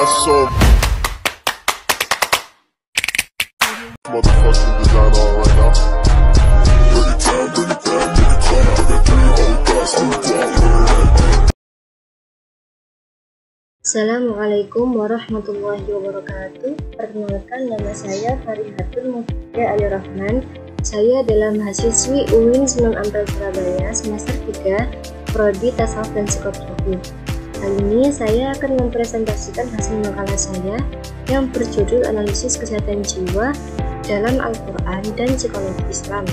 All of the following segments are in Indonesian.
so motherfucking designer right now. Assalamualaikum warahmatullahi wabarakatuh. Perkenalkan, nama saya Farihatul Mufidah Ali Rahman. Saya adalah mahasiswi UIN Sunan Ampel Surabaya semester 3 Prodi Tasawuf dan Psikologi. Kali ini saya akan mempresentasikan hasil makalah saya yang berjudul Analisis Kesehatan Jiwa dalam Al-Quran dan Psikologi Islam.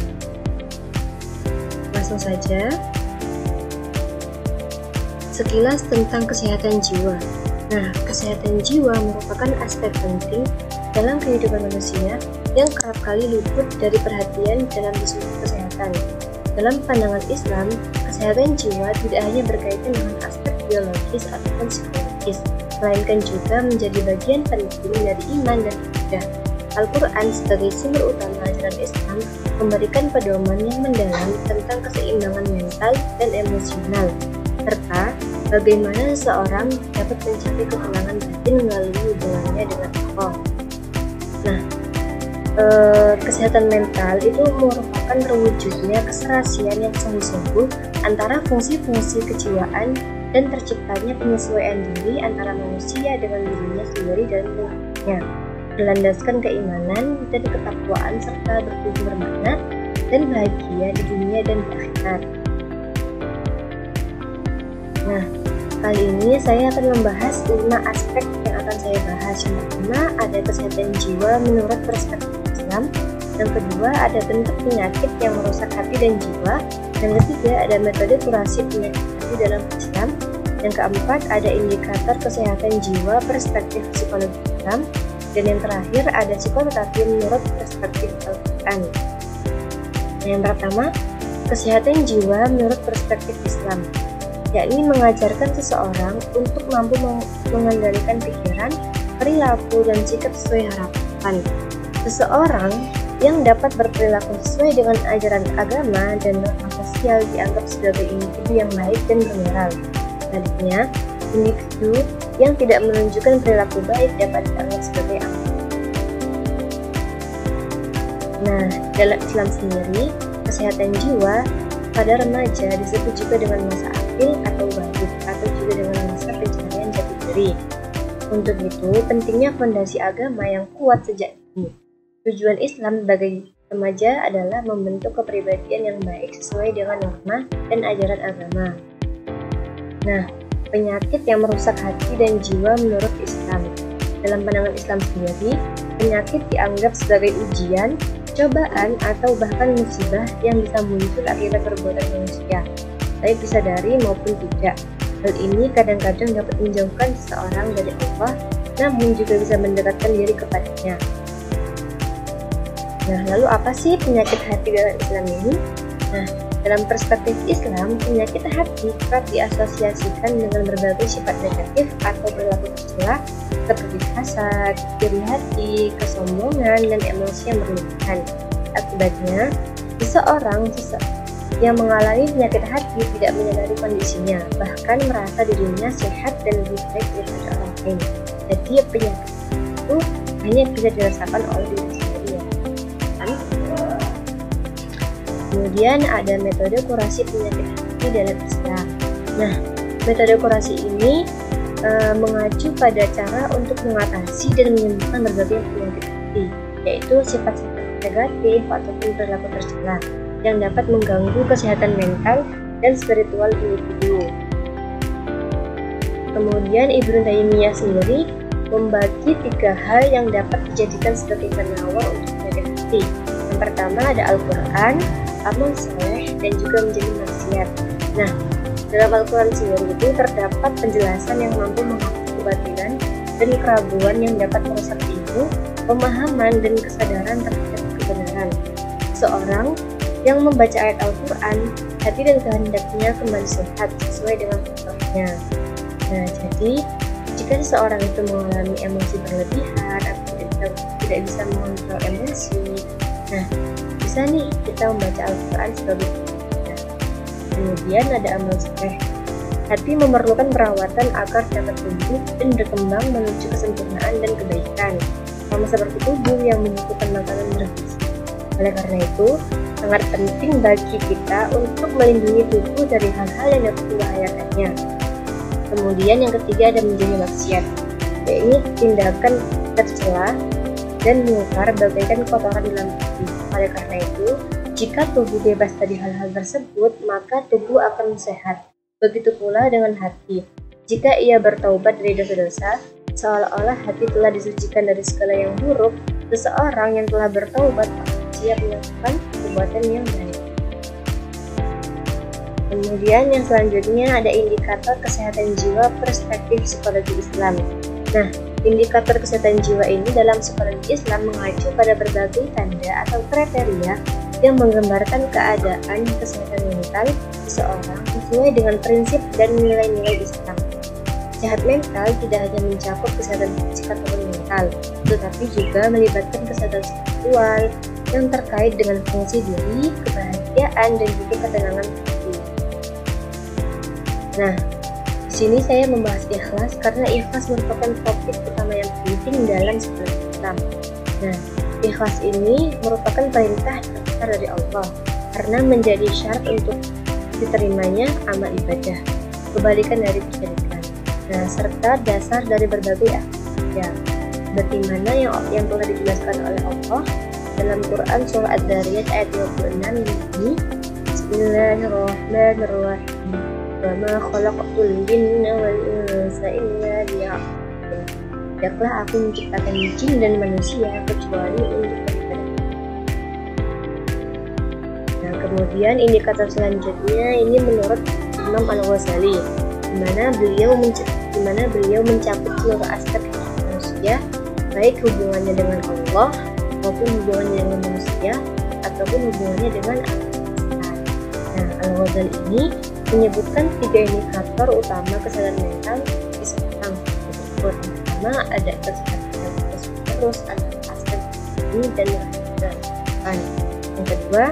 Langsung saja. Sekilas tentang kesehatan jiwa. Nah, kesehatan jiwa merupakan aspek penting dalam kehidupan manusia yang kerap kali luput dari perhatian dalam diskusi kesehatan. Dalam pandangan Islam, kesehatan jiwa tidak hanya berkaitan dengan aspek biologis ataupun psikologis, melainkan juga menjadi bagian penting dari iman dan ibadah. Al-Quran sebagai sumber utama ajaran Islam memberikan pedoman yang mendalam tentang keseimbangan mental dan emosional, serta bagaimana seseorang dapat mencapai ketenangan batin melalui hubungannya dengan Allah. Nah, kesehatan mental itu merupakan terwujudnya keserasian yang sungguh-sungguh antara fungsi-fungsi kejiwaan dan terciptanya penyesuaian diri antara manusia dengan dirinya sendiri dan lingkungannya, berlandaskan keimanan dan ketakwaan serta bertumbuh bermakna dan bahagia di dunia dan di akhirat. Nah, kali ini saya akan membahas 5 aspek yang akan saya bahas. Yang pertama ada kesehatan jiwa menurut perspektif Islam. Yang kedua ada bentuk penyakit yang merusak hati dan jiwa. Yang ketiga ada metode kurasi penyakit hati dalam Islam. Yang keempat ada indikator kesehatan jiwa perspektif psikologi Islam. Dan yang terakhir ada psikoterapi menurut perspektif Al-Quran. Yang pertama, kesehatan jiwa menurut perspektif Islam, yakni mengajarkan seseorang untuk mampu mengendalikan pikiran, perilaku, dan sikap sesuai harapan. Seseorang yang dapat berperilaku sesuai dengan ajaran agama dan norma sosial dianggap sebagai individu yang baik dan bermoral. Sebaliknya, individu yang tidak menunjukkan perilaku baik dapat dianggap sebagai amal. Nah, dalam Islam sendiri, kesehatan jiwa pada remaja disebut juga dengan masa akil atau balik, atau juga dengan masa pencarian jati diri. Untuk itu, pentingnya fondasi agama yang kuat sejak dini. Tujuan Islam bagi remaja adalah membentuk kepribadian yang baik sesuai dengan norma dan ajaran agama. Nah, penyakit yang merusak hati dan jiwa menurut Islam. Dalam pandangan Islam sendiri, penyakit dianggap sebagai ujian, cobaan, atau bahkan musibah yang bisa muncul akibat perbuatan manusia, baik disadari maupun tidak. Hal ini kadang-kadang dapat menjauhkan seseorang dari Allah, namun juga bisa mendekatkan diri kepadanya. Nah, lalu apa sih penyakit hati dalam Islam ini? Nah, dalam perspektif Islam, penyakit hati kerap diasosiasikan dengan berbagai sifat negatif atau perilaku tercela seperti hasad, iri hati, kesombongan, dan emosi yang berlebihan. Akibatnya, seseorang yang mengalami penyakit hati tidak menyadari kondisinya, bahkan merasa dirinya sehat dan lebih baik daripada orang lain. Jadi penyakit itu hanya bisa dirasakan oleh diri sendiri. Kemudian ada metode kurasi penyakit hati dalam Islam. Nah, metode kurasi ini mengacu pada cara untuk mengatasi dan menyembuhkan berbagai penyakit hati, yaitu sifat-sifat negatif ataupun perilaku tercela yang dapat mengganggu kesehatan mental dan spiritual individu. Kemudian Ibnu Taimiyah sendiri membagi 3 hal yang dapat dijadikan sebagai penawar untuk penyakit hati. Yang pertama ada Al-Quran, amal soleh, dan juga menjadi maksiat. Nah, dalam Al-Quran sendiri itu terdapat penjelasan yang mampu menghapus kebatilan dan keraguan yang dapat merusak ilmu, pemahaman, dan kesadaran terhadap kebenaran. Seorang yang membaca ayat Al-Quran, hati dan kehendaknya kembali sehat sesuai dengan fitrahnya. Nah, jadi jika seseorang itu mengalami emosi berlebihan atau tidak bisa mengontrol emosi, nah bisa nih kita membaca Al-Quran sebagai kemudian ada amal soleh. Hati memerlukan perawatan agar dapat tumbuh dan berkembang menuju kesempurnaan dan kebaikan, sama seperti tubuh yang membutuhkan makanan bergizi. Oleh karena itu, sangat penting bagi kita untuk melindungi tubuh dari hal-hal yang dapat membahayakannya. Kemudian yang ketiga ada menjadi maksiat, yaitu tindakan tercela dan mungkar bagaikan kotoran dalam tubuh. Oleh karena itu, jika tubuh bebas dari hal-hal tersebut, maka tubuh akan sehat. Begitu pula dengan hati. Jika ia bertaubat dari dosa-dosa, seolah-olah hati telah disucikan dari segala yang buruk, seseorang yang telah bertaubat akan siap melakukan perbuatan yang baik. Kemudian yang selanjutnya ada indikator kesehatan jiwa perspektif psikologi Islam. Nah, indikator kesehatan jiwa ini dalam psikologi Islam mengacu pada berbagai tanda atau kriteria yang menggambarkan keadaan kesehatan mental seseorang sesuai dengan prinsip dan nilai-nilai Islam. Sehat mental tidak hanya mencakup kesehatan fisik atau mental, tetapi juga melibatkan kesehatan spiritual yang terkait dengan fungsi diri, kebahagiaan, dan juga ketenangan hati. Nah, di sini saya membahas ikhlas karena ikhlas merupakan topik utama yang penting dalam psikologi Islam. Nah, ikhlas ini merupakan perintah terbesar dari Allah karena menjadi syarat untuk diterimanya amal ibadah, kebalikan dari kesyirikan. Nah, serta dasar dari berbagai akhlak. Seperti mana yang telah dijelaskan oleh Allah dalam Quran surah Ad-Dariyat ayat 26 ini, Bismillahirrahmanirrahim. Wa ma khalaqtul jinna wal insa illa liya'budun. Tidaklah aku menciptakan jin dan manusia kecuali untuk beribadah. Nah, kemudian indikator selanjutnya ini menurut Imam Al-Ghazali, di mana beliau mencakup seluruh aspek manusia, baik hubungannya dengan Allah maupun hubungannya dengan manusia ataupun hubungannya dengan alam semesta. Nah, Al-Ghazali ini menyebutkan 3 indikator utama kesehatan mental seseorang. Pertama ada kesehatan terus ada aspek ini dan rasional. Yang kedua,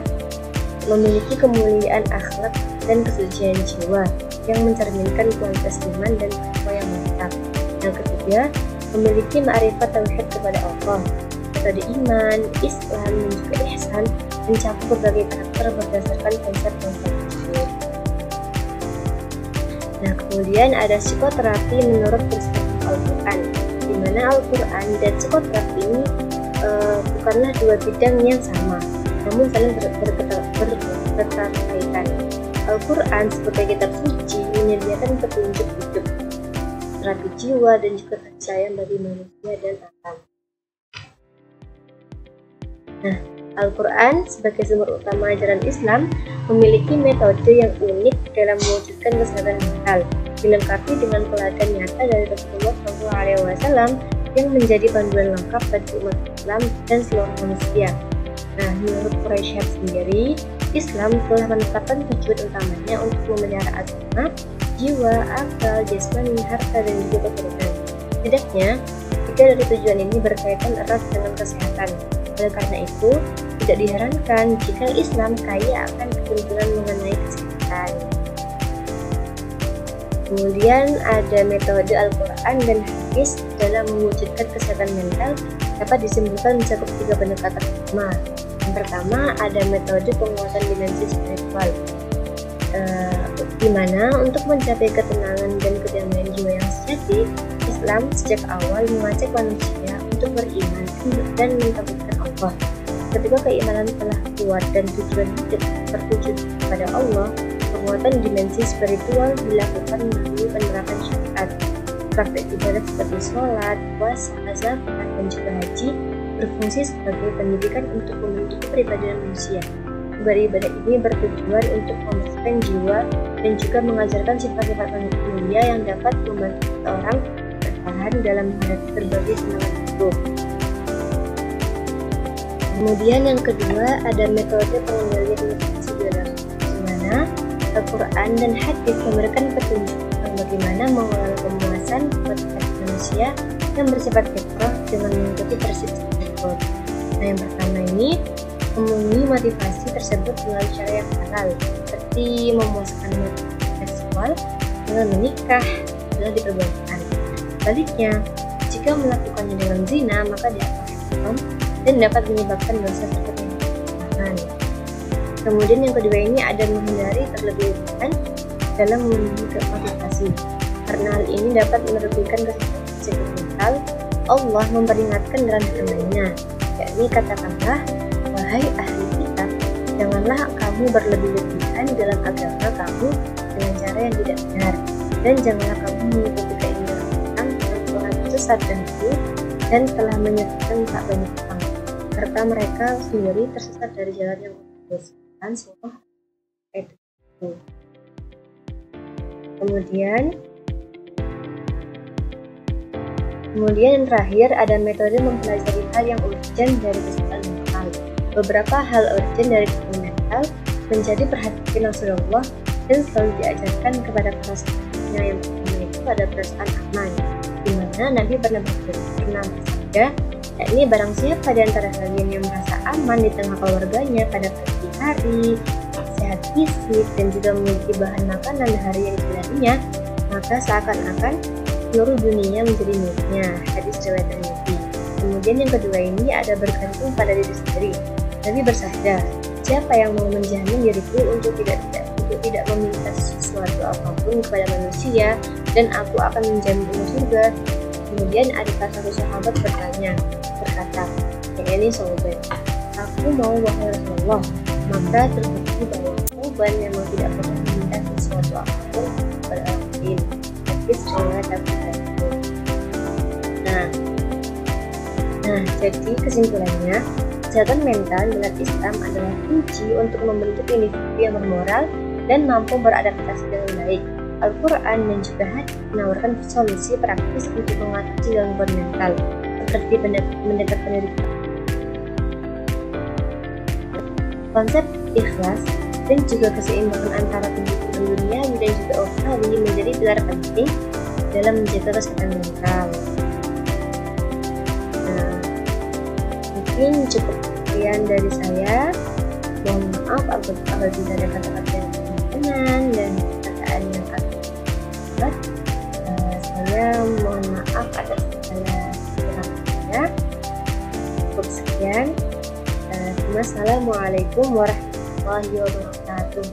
memiliki kemuliaan akhlak dan kesucian jiwa yang mencerminkan kualitas iman dan takwa yang mantap. Yang ketiga, memiliki ma'rifat tauhid kepada Allah. Metode iman, Islam, dan juga ihsan mencakup berbagai karakter berdasarkan konsep-konsep tersebut. Nah, kemudian ada psikoterapi menurut perspektif Al-Quran, di mana Al-Quran dan psikoterapi ini bukanlah dua bidang yang sama, namun saling berkaitan. Al-Quran sebagai kitab suci menyediakan petunjuk hidup, terapi jiwa, dan juga kasih sayang bagi manusia dan alam. Nah, Al-Quran sebagai sumber utama ajaran Islam memiliki metode yang unik dalam mewujudkan kesehatan mental, dilengkapi dengan teladan nyata dari Rasulullah SAW yang menjadi panduan lengkap bagi umat Islam dan seluruh manusia. Nah, menurut Quraisyhab sendiri, Islam telah menetapkan tujuan utamanya untuk memelihara agama, jiwa, akal, jasmani, harta, dan juga keturunan. Setidaknya, 3 dari tujuan ini berkaitan erat dengan kesehatan. Oleh karena itu, tidak diherankan jika Islam kaya akan ketentuan mengenai kesehatan. Kemudian ada metode Al-Quran dan Hadis dalam mewujudkan kesehatan mental dapat disimpulkan mencakup 3 pendekatan utama. Yang pertama ada metode penguatan dimensi spiritual, di mana untuk mencapai ketenangan dan kedamaian jiwa yang sejati, Islam sejak awal mengajak manusia untuk beriman dan mentauhidkan Allah. Ketika keimanan telah kuat dan tujuan hidup tertuju kepada Allah, penguatan dimensi spiritual dilakukan melalui penerapan syariat. Praktek ibadah seperti sholat, puasa, zakat, dan juga haji berfungsi sebagai pendidikan untuk membentuk kepribadian manusia. Ibadah ini bertujuan untuk membersihkan jiwa dan juga mengajarkan sifat-sifat mulia yang dapat membantu seseorang bertahan dalam menghadapi berbagai semangat hidup. Kemudian yang kedua ada metode pengendalian motivasi biologis, di mana Al-Quran dan Hadis memberikan petunjuk tentang bagaimana mengelola pemuasan motivasi manusia yang bersifat fitrah dengan mengikuti prinsip berikut. Nah, yang pertama ini memenuhi motivasi tersebut melalui cara yang halal, seperti memuaskan motivasi seksual dengan menikah adalah diperbolehkan. Sebaliknya, jika melakukannya dengan zina, maka dia akan haram dan dapat menyebabkan dosa seperti kematian. Kemudian yang kedua ini ada menghindari berlebihan dalam memenuhi motivasi, karena hal ini dapat merugikan kesehatan fisik dan mental. Allah memperingatkan dalam firman-Nya, yakni katakanlah, wahai ahli kitab, janganlah kamu berlebih-lebihan dalam agama kamu dengan cara yang tidak benar, dan janganlah kamu mengikuti keinginan orang yang telah tersesat dan telah menyesatkan tak banyak orang, serta mereka sendiri tersesat dari jalan yang lurus. Surah ayat 20. Kemudian yang terakhir ada metode mempelajari hal yang urgent dari kesehatan mental. Beberapa hal urgent dari kesehatan mental menjadi perhatian Rasulullah dan selalu diajarkan kepada para sahabatnya. Yang pertama itu ada perasaan aman, di mana Nabi pernah bersabda, yakni barang siapa di antara kalian yang merasa aman di tengah keluarganya pada pagi hari, sehat fisik, dan juga memiliki bahan makanan hari yang dipilihnya, maka seakan-akan seluruh dunia menjadi miliknya. Hadis riwayat Tirmidzi. Kemudian yang kedua ini ada bergantung pada diri sendiri. Nabi bersabda, siapa yang mau menjamin diriku untuk tidak meminta sesuatu apapun kepada manusia, dan aku akan menjaminnya surga. Kemudian ada salah satu sahabat berkata, yakni Sauban, aku mau wahai Rasulullah. Maka terbukti bahwa Sauban memang tidak pernah meminta sesuatu apapun kepada orang lain. Hadis riwayat Abu Daud. Nah, jadi kesimpulannya, kesehatan mental dalam Islam adalah kunci untuk membentuk individu yang bermoral dan mampu beradaptasi dengan baik. Al-Quran dan juga hadis menawarkan solusi praktis untuk mengatasi gangguan mental, seperti mendekat pendidikan, konsep ikhlas, dan juga keseimbangan antara kehidupan duniawi dan juga ukhrawi menjadi pilar penting dalam menjaga kesehatan mental. Nah, mungkin cukup sekian dari saya. Mohon maaf apabila ada kata-kata yang berkenan dan perkataan yang agak berat. Saya mohon maaf atas segala kekurangannya. Cukup sekian. Wassalamualaikum warahmatullahi wabarakatuh.